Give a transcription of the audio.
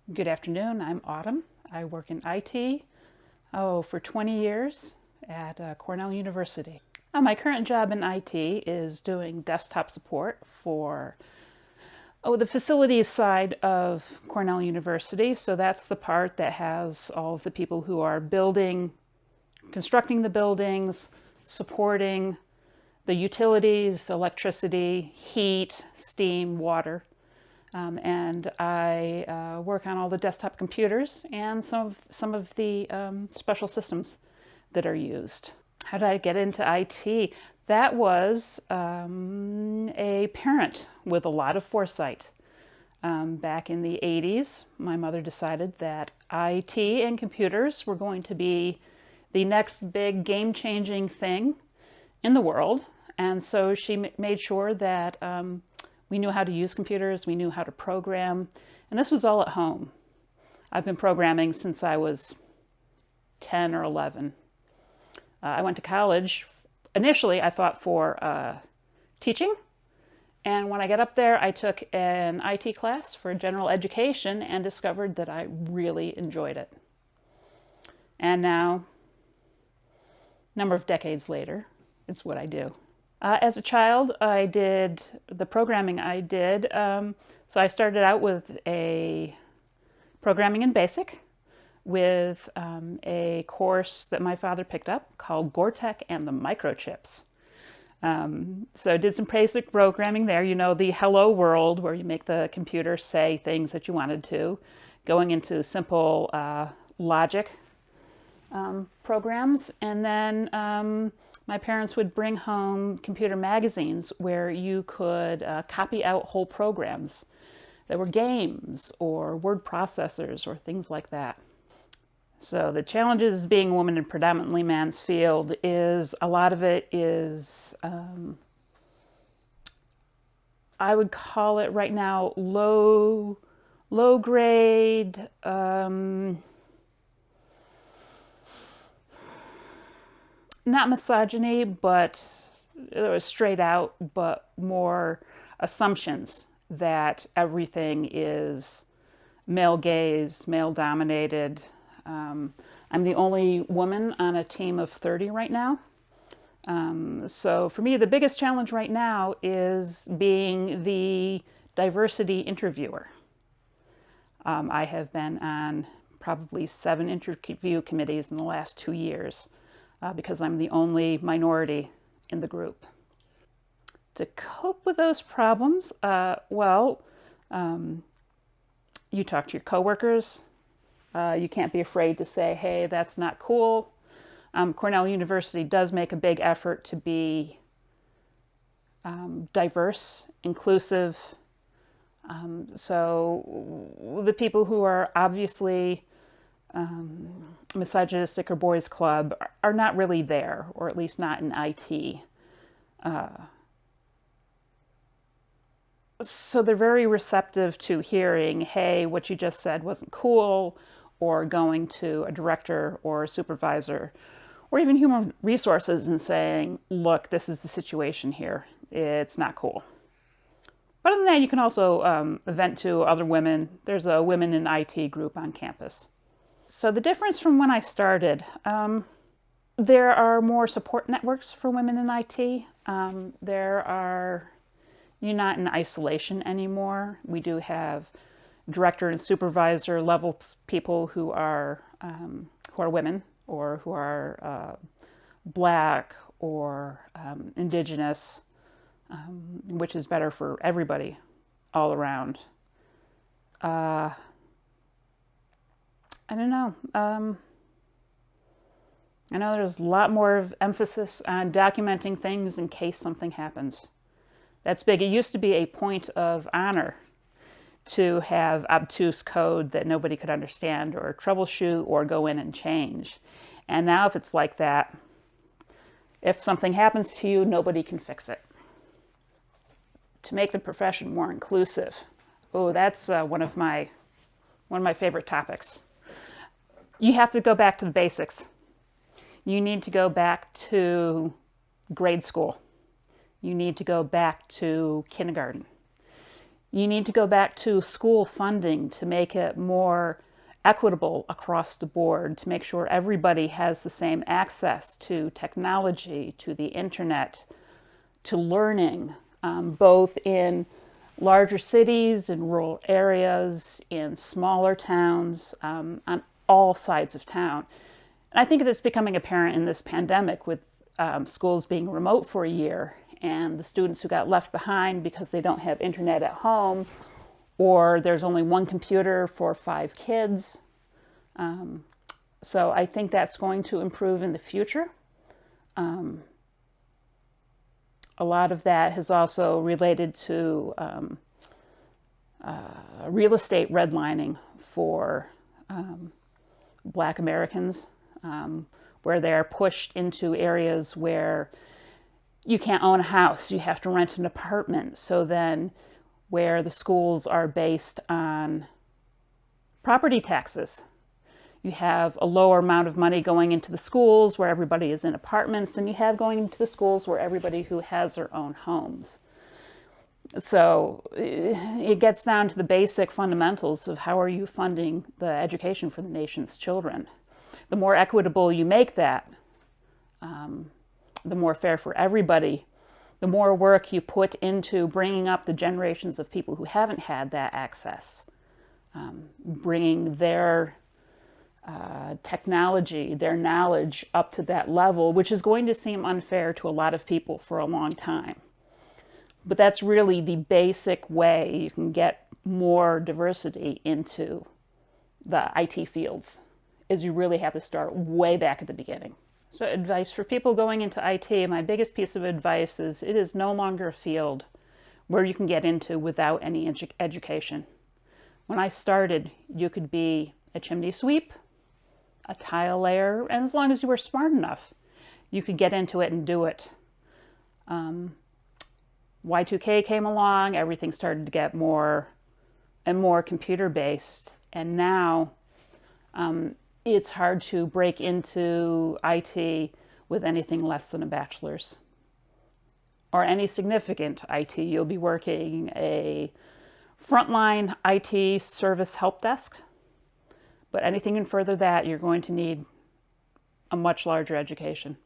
Good afternoon, I'm Autumn. I work in IT for 20 years at Cornell University. My current job in IT is doing desktop support for the facilities side of Cornell University. So that's the part that has all of the people who are constructing the buildings, supporting the utilities, electricity, heat, steam, water. And I work on all the desktop computers and some of the special systems that are used. How did I get into IT? That was a parent with a lot of foresight. Back in the 80s, my mother decided that IT and computers were going to be the next big game-changing thing in the world. And so she made sure that we knew how to use computers, we knew how to program, and this was all at home. I've been programming since I was 10 or 11. I went to college. Initially, I thought for teaching, and when I got up there, I took an IT class for general education and discovered that I really enjoyed it. And now, a number of decades later, it's what I do. As a child, I did the programming I did. So I started out with a programming in BASIC with a course that my father picked up called Gore-Tex and the Microchips. So I did some basic programming there, you know, the hello world where you make the computer say things that you wanted to, going into simple logic programs. And then my parents would bring home computer magazines where you could copy out whole programs that were games or word processors or things like that. So the challenges being a woman in predominantly man's field is a lot of it is, I would call it right now low grade, not misogyny, but it was straight out, but more assumptions that everything is male gaze, male dominated. I'm the only woman on a team of 30 right now. So for me, the biggest challenge right now is being the diversity interviewer. I have been on probably 7 interview committees in the last 2 years. Because I'm the only minority in the group. To cope with those problems, you talk to your coworkers. You can't be afraid to say, hey, that's not cool. Cornell University does make a big effort to be diverse, inclusive. So the people who are obviously misogynistic or boys club are not really there, or at least not in IT. So they're very receptive to hearing, hey, what you just said wasn't cool, or going to a director or a supervisor, or even human resources and saying, look, this is the situation here. It's not cool. But other than that, you can also vent to other women. There's a women in IT group on campus. So the difference from when I started, there are more support networks for women in IT. You're not in isolation anymore. We do have director and supervisor level people who are women or who are Black or Indigenous, which is better for everybody all around. I don't know. I know there's a lot more of emphasis on documenting things in case something happens. That's big. It used to be a point of honor to have obtuse code that nobody could understand or troubleshoot or go in and change. And now if it's like that, if something happens to you, nobody can fix it. To make the profession more inclusive, that's one of my favorite topics. You have to go back to the basics. You need to go back to grade school. You need to go back to kindergarten. You need to go back to school funding to make it more equitable across the board, to make sure everybody has the same access to technology, to the internet, to learning, both in larger cities, in rural areas, in smaller towns, on all sides of town. And I think that's becoming apparent in this pandemic with schools being remote for a year, and the students who got left behind because they don't have internet at home, or there's only one computer for 5 kids. So I think that's going to improve in the future. A lot of that has also related to real estate redlining for Black Americans, where they're pushed into areas where you can't own a house, you have to rent an apartment. So then where the schools are based on property taxes, you have a lower amount of money going into the schools where everybody is in apartments than you have going into the schools where everybody who has their own homes. So it gets down to the basic fundamentals of how are you funding the education for the nation's children. The more equitable you make that, the more fair for everybody, the more work you put into bringing up the generations of people who haven't had that access, bringing their technology, their knowledge up to that level, which is going to seem unfair to a lot of people for a long time. But that's really the basic way you can get more diversity into the IT fields, is you really have to start way back at the beginning. So advice for people going into IT, my biggest piece of advice is it is no longer a field where you can get into without any education. When I started, you could be a chimney sweep, a tile layer, and as long as you were smart enough, you could get into it and do it. Y2K came along, everything started to get more and more computer-based, and now it's hard to break into IT with anything less than a bachelor's or any significant IT. You'll be working a frontline IT service help desk, but anything further that, you're going to need a much larger education.